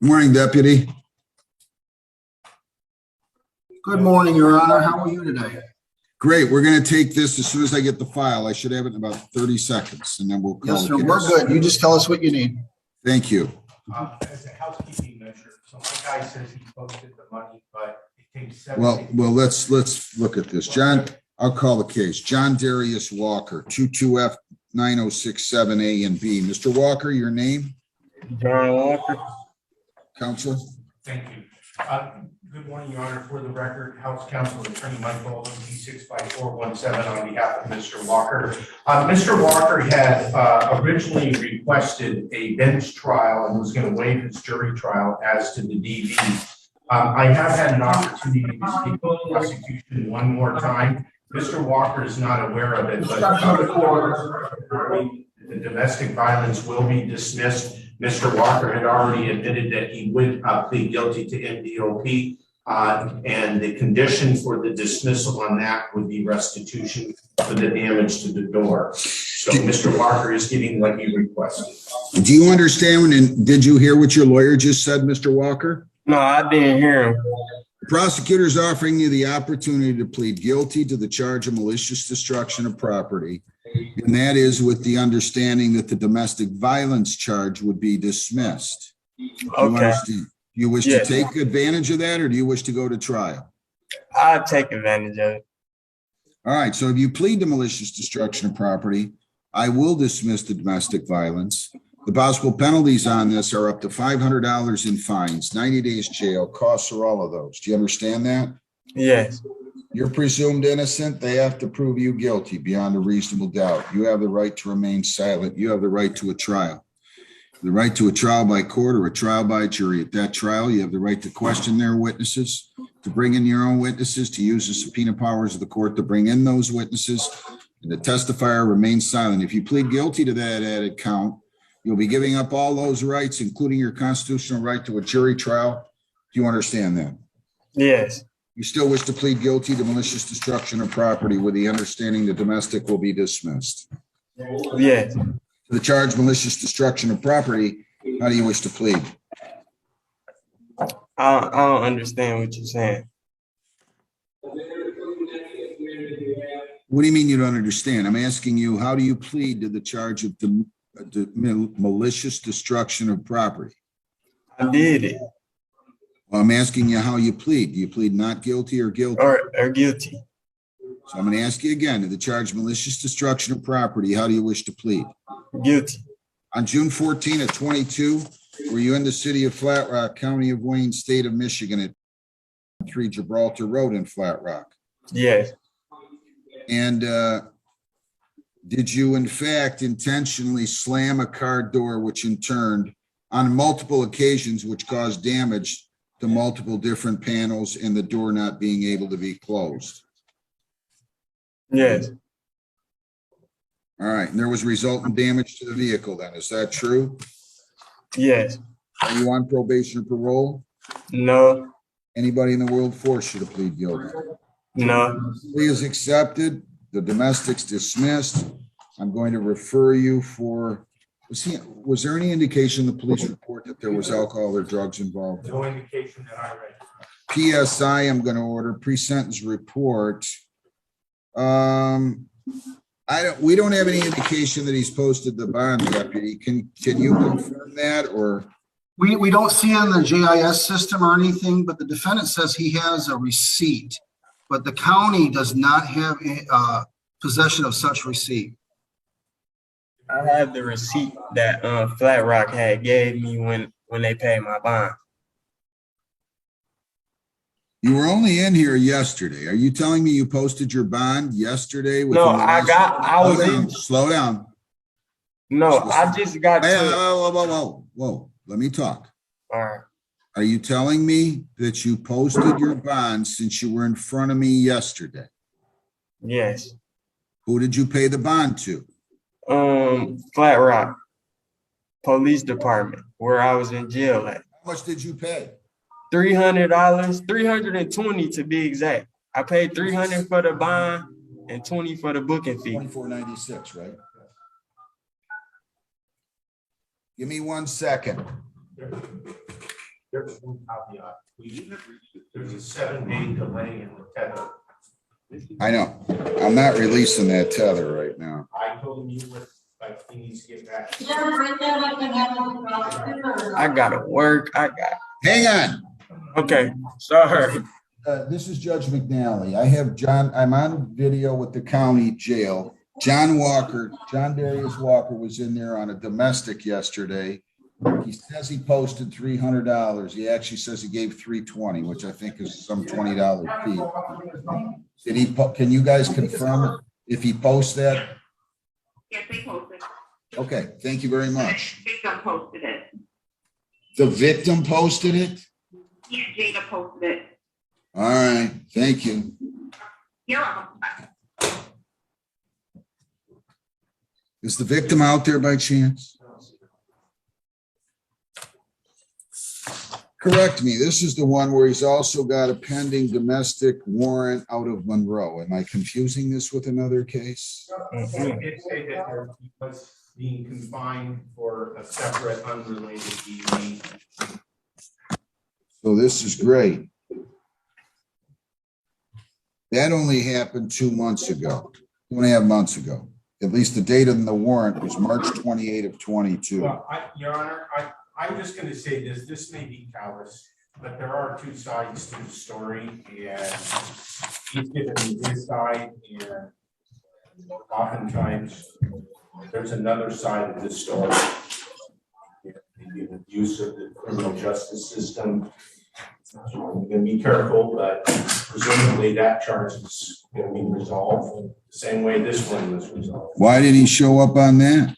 Morning, Deputy. Good morning, Your Honor. How are you today? Great. We're going to take this as soon as I get the file. I should have it in about 30 seconds, and then we'll call Yes, it. sir. We're good. You just tell us what you need. Thank you. As a housekeeping measure, so my guy says he posted the money, but it takes 7 Well, let's look at this. John, I'll call the case. John Darius Walker, 22F 9067 A and B. Mr. Walker, your name? John Walker. Counsel? Thank you. Good morning, Your Honor. For the record, House Counsel Attorney Michael P65417 on behalf of Mr. Walker. Mr. Walker had originally requested a bench trial and was going to waive his jury trial as to the DV. I have had an opportunity to speak with the prosecution one more time. Mr. Walker is not aware of it, but the domestic violence will be dismissed. Mr. Walker had already admitted that he would plead guilty to MDOP, and the condition for the dismissal on that would be restitution for the damage to the door. So Mr. Walker is getting what he requested. Do you understand, and did you hear what your lawyer just said, Mr. Walker? No, I didn't hear him. The prosecutor is offering you the opportunity to plead guilty to the charge of malicious destruction of property, and that is with the understanding that the domestic violence charge would be dismissed. Okay. Do you wish to take advantage of that, or do you wish to go to trial? I'll take advantage of it. All right, so if you plead to malicious destruction of property, I will dismiss the domestic violence. The possible penalties on this are up to $500 in fines, 90 days jail, costs are all of those. Do you understand that? Yes. You're presumed innocent. They have to prove you guilty beyond a reasonable doubt. You have the right to remain silent. You have the right to a trial. The right to a trial by court or a trial by jury. At that trial, you have the right to question their witnesses, to bring in your own witnesses, to use the subpoena powers of the court to bring in those witnesses, and the testifier remains silent. If you plead guilty to that added count, you'll be giving up all those rights, including your constitutional right to a jury trial. Do you understand that? Yes. You still wish to plead guilty to malicious destruction of property with the understanding the domestic will be dismissed. Yes. To the charge malicious destruction of property, how do you wish to plead? I don't understand what you're saying. What do you mean you don't understand? I'm asking you, how do you plead to the charge of the malicious destruction of property? I did it. Well, I'm asking you how you plead. Do you plead not guilty or guilty? Or guilty. So I'm going to ask you again, to the charge malicious destruction of property, how do you wish to plead? Guilty. On June 14 at 22, were you in the city of Flat Rock, County of Wayne, State of Michigan at 3 Gibraltar Road in Flat Rock? Yes. And did you in fact intentionally slam a car door, which in turn on multiple occasions, which caused damage to multiple different panels and the door not being able to be closed? Yes. All right. And there was resultant damage to the vehicle then. Is that true? Yes. Are you on probation or parole? No. Anybody in the world forced you to plead guilty? No. Plea is accepted. The domestic's dismissed. I'm going to refer you for, was there any indication in the police report that there was alcohol or drugs involved? No indication that I read. PSI, I'm going to order pre-sentence report. We don't have any indication that he's posted the bond, Deputy. Can you confirm that, or? We don't see it in the GIS system or anything, but the defendant says he has a receipt, but the county does not have possession of such receipt. I have the receipt that Flat Rock had gave me when they paid my bond. You were only in here yesterday. Are you telling me you posted your bond yesterday? No, Slow down. No, I just got Whoa. Let me talk. All right. Are you telling me that you posted your bond since you were in front of me yesterday? Yes. Who did you pay the bond to? Flat Rock Police Department, where I was in jail at. How much did you pay? $300, $320 to be exact. I paid $300 for the bond and $20 for the booking fee. $24.96, right? Give me 1 second. There's one caveat. There's a 7-day delay in the tether. I know. I'm not releasing that tether right now. I told him you would, but he needs to get back. I gotta work. Hang on. Okay, sorry. This is Judge McNally. I have John, I'm on video with the county jail. John Darius Walker was in there on a domestic yesterday. He says he posted $300. He actually says he gave $320, which I think is some $20 fee. Did he, can you guys confirm if he posts that? Yes, they posted. Okay, thank you very much. Victim posted it. The victim posted it? Yeah, Jada posted it. All right, thank you. You're welcome. Is the victim out there by chance? Correct me. This is the one where he's also got a pending domestic warrant out of Monroe. Am I confusing this with another case? It did say that he was being confined for a separate unrelated EV. So this is great. That only happened 2 months ago, 2.5 months ago. At least the date of the warrant was March 28 of 22. Well, Your Honor, I'm just going to say this may be callous, but there are two sides to the story, and he's given me his side, and oftentimes there's another side of the story. The abuse of the criminal justice system. I'm going to be careful, but presumably that charge is going to be resolved the same way this one was resolved. Why did he show up on that?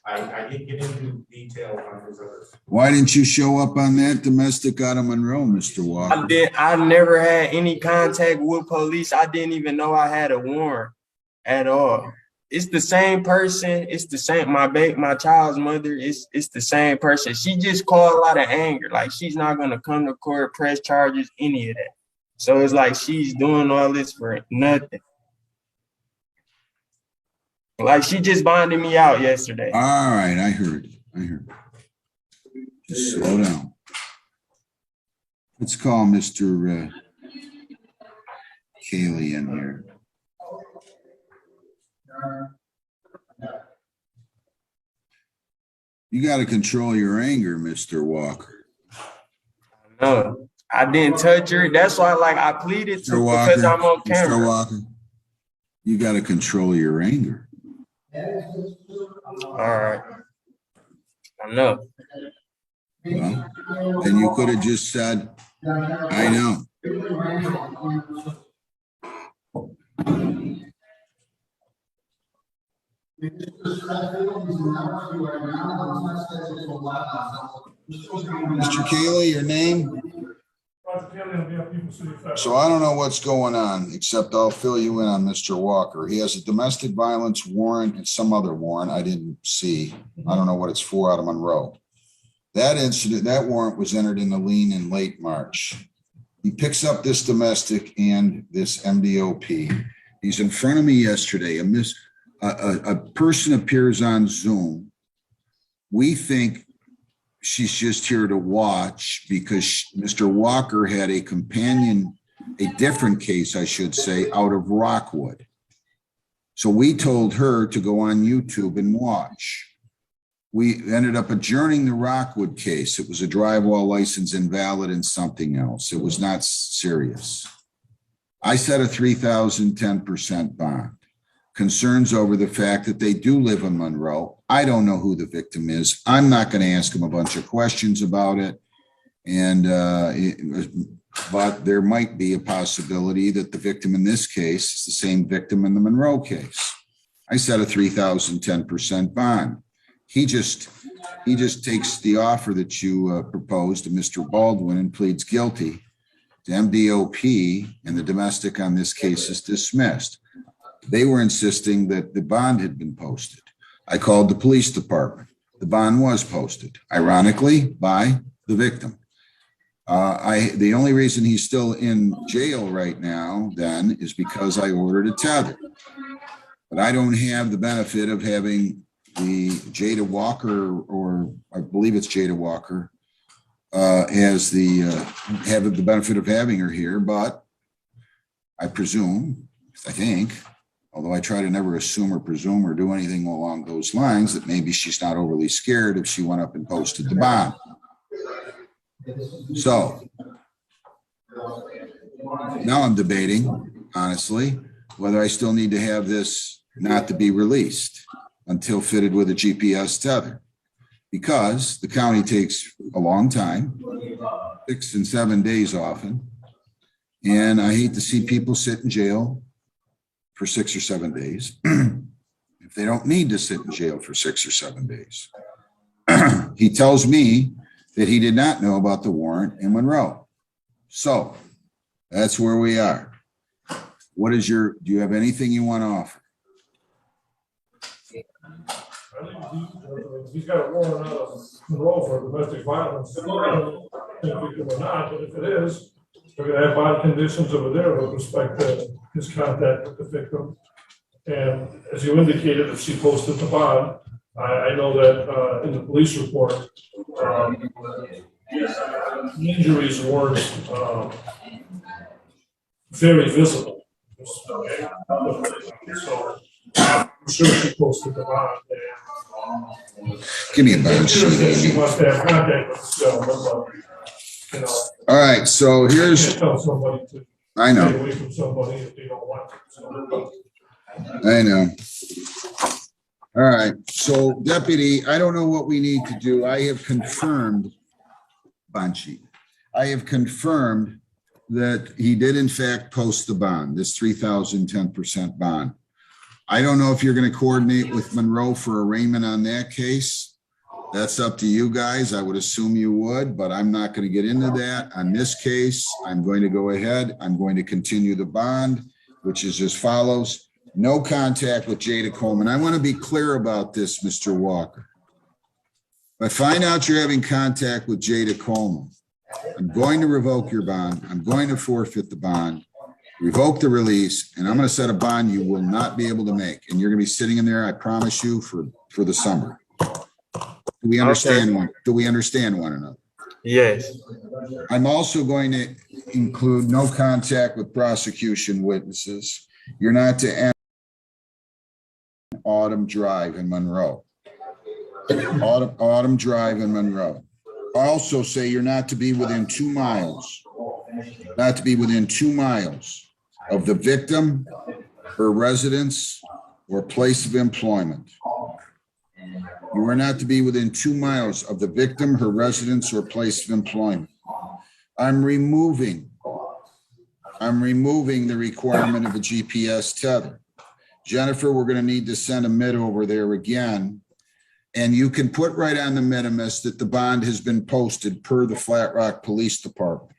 I didn't get into detail on his other. Why didn't you show up on that domestic out of Monroe, Mr. Walker? I never had any contact with police. I didn't even know I had a warrant at all. It's the same person. It's the same. My child's mother. It's the same person. She just called out of anger. Like she's not gonna come to court, press charges, any of that. So it's like she's doing all this for nothing. Like she just bonded me out yesterday. All right, I heard. Just slow down. Let's call Mr. Cayley in here. You got to control your anger, Mr. Walker. No, I didn't touch her. That's why, like, I pleaded to because I'm on camera. Mr. Walker, you got to control your anger. All right. I know. Well, then you could have just said, I know. Mr. Cayley, your name? So I don't know what's going on, except I'll fill you in on Mr. Walker. He has a domestic violence warrant and some other warrant I didn't see. I don't know what it's for out of Monroe. That incident, that warrant was entered in the lien in late March. He picks up this domestic and this MDOP. He's in front of me yesterday. A person appears on Zoom. We think she's just here to watch because Mr. Walker had a companion, a different case, I should say, out of Rockwood. So we told her to go on YouTube and watch. We ended up adjourning the Rockwood case. It was a drywall license invalid and something else. It was not serious. I set a 3,010% bond. Concerns over the fact that they do live in Monroe. I don't know who the victim is. I'm not going to ask him a bunch of questions about it. But there might be a possibility that the victim in this case is the same victim in the Monroe case. I set a 3,010% bond. He just takes the offer that you proposed to Mr. Baldwin and pleads guilty to MDOP, and the domestic on this case is dismissed. They were insisting that the bond had been posted. I called the police department. The bond was posted, ironically, by the victim. The only reason he's still in jail right now, then, is because I ordered a tether. But I don't have the benefit of having the Jada Walker, or I believe it's Jada Walker, as the, have the benefit of having her here, but I presume, I think, although I try to never assume or presume or do anything along those lines, that maybe she's not overly scared if she went up and posted the bond. So now I'm debating, honestly, whether I still need to have this not to be released until fitted with a GPS tether, because the county takes a long time, 6 and 7 days often. And I hate to see people sit in jail for 6 or 7 days if they don't need to sit in jail for 6 or 7 days. He tells me that he did not know about the warrant in Monroe. So that's where we are. What is do you have anything you want to offer? I think he's got a warrant out of Monroe for domestic violence. I don't think victim or not, but if it is, we're gonna have bond conditions over there with respect to his contact with the victim. And as you indicated, if she posted the bond, I know that in the police report, the injuries weren't very visible. So I'm sure she posted the bond. Give me a bond sheet. She Amy. must have contact with the gentleman, but, you know. All right, so You here's, can't tell somebody to I stay know, away from somebody if they don't want to. So, I know. All right, so Deputy, I don't know what we need to do. I have confirmed, bond sheet. I have confirmed that he did in fact post the bond, this 3,000 10% bond. I don't know if you're going to coordinate with Monroe for arraignment on that case. That's up to you guys. I would assume you would, but I'm not going to get into that. On this case, I'm going to go ahead. I'm going to continue the bond, which is as follows. No contact with Jada Coleman. I want to be clear about this, Mr. Walker. If I find out you're having contact with Jada Coleman, I'm going to revoke your bond. I'm going to forfeit the bond, revoke the release, and I'm going to set a bond you will not be able to make. And you're going to be sitting in there, I promise you, for the summer. Do we understand one? Do we understand one another? Yes. I'm also going to include no contact with prosecution witnesses. You're not to enter Autumn Drive in Monroe. Autumn Drive in Monroe. I also say you're not to be within 2 miles, not to be within 2 miles of the victim, her residence, or place of employment. You are not to be within 2 miles of the victim, her residence, or place of employment. I'm removing the requirement of a GPS tether. Jennifer, we're going to need to send a mid over there again. And you can put right on the minimus that the bond has been posted per the Flat Rock Police Department.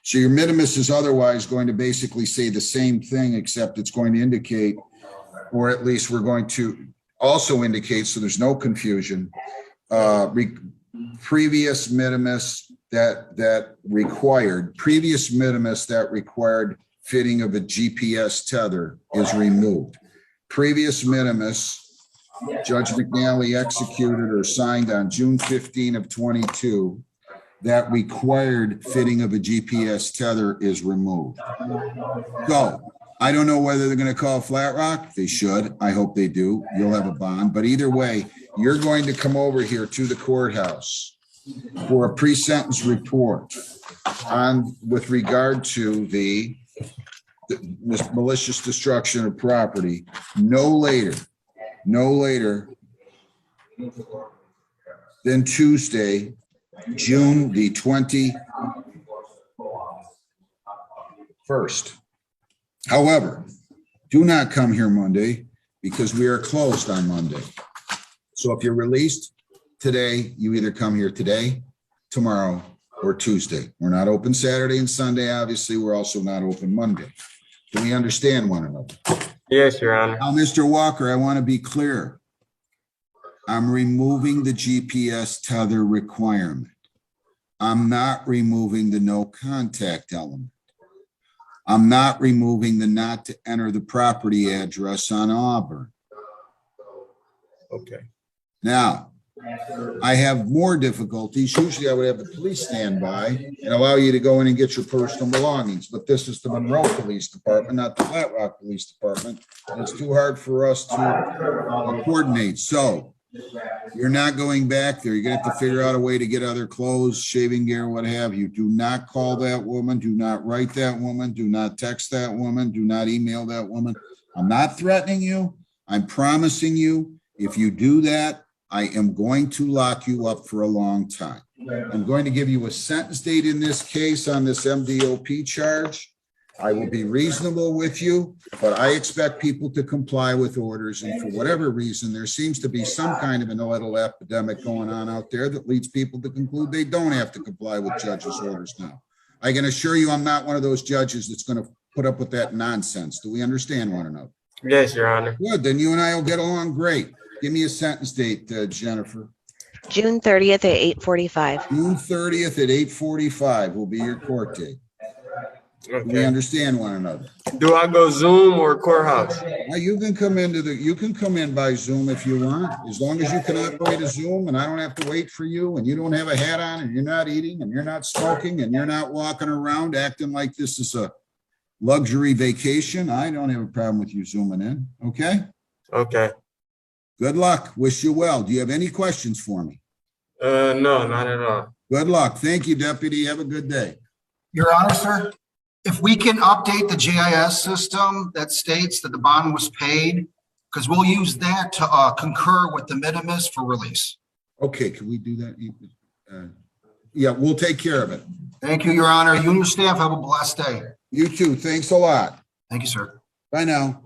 So your minimus is otherwise going to basically say the same thing, except it's going to indicate, or at least we're going to also indicate, so there's no confusion, previous minimus that required fitting of a GPS tether is removed. Previous minimus, Judge McNally executed or signed on June 15 of 22, that required fitting of a GPS tether is removed. So I don't know whether they're going to call Flat Rock. They should. I hope they do. You'll have a bond. But either way, you're going to come over here to the courthouse for a pre-sentence report on with regard to the malicious destruction of property no later than Tuesday, June the 21st. However, do not come here Monday because we are closed on Monday. So if you're released today, you either come here today, tomorrow, or Tuesday. We're not open Saturday and Sunday, obviously. We're also not open Monday. Do we understand one another? Yes, Your Honor. Now, Mr. Walker, I want to be clear. I'm removing the GPS tether requirement. I'm not removing the no contact element. I'm not removing the not to enter the property address on Auburn. Okay. Now, I have more difficulties. Usually I would have the police stand by and allow you to go in and get your personal belongings. But this is the Monroe Police Department, not the Flat Rock Police Department. And it's too hard for us to coordinate. So you're not going back there. You're gonna have to figure out a way to get other clothes, shaving gear, what have you. Do not call that woman. Do not write that woman. Do not text that woman. Do not email that woman. I'm not threatening you. I'm promising you, if you do that, I am going to lock you up for a long time. I'm going to give you a sentence date in this case on this MDOP charge. I will be reasonable with you, but I expect people to comply with orders. And for whatever reason, there seems to be some kind of a little epidemic going on out there that leads people to conclude they don't have to comply with judges' orders now. I can assure you I'm not one of those judges that's going to put up with that nonsense. Do we understand one another? Yes, Your Honor. Good, then you and I will get along great. Give me a sentence date, Jennifer. June 30th at 8:45. June 30th at 8:45 will be your court date. We Okay. understand one another. Do I go Zoom or courthouse? Now, you can come in by Zoom if you want, as long as you can operate a Zoom and I don't have to wait for you and you don't have a hat on and you're not eating and you're not smoking and you're not walking around acting like this is a luxury vacation. I don't have a problem with you zooming in. Okay? Okay. Good luck. Wish you well. Do you have any questions for me? No, not at all. Good luck. Thank you, Deputy. Have a good day. Your Honor, sir, if we can update the GIS system that states that the bond was paid, because we'll use that to concur with the minimus for release. Okay, can we do that? Yeah, we'll take care of it. Thank you, Your Honor. You and your staff have a blessed day. You too. Thanks a lot. Thank you, sir. Bye now.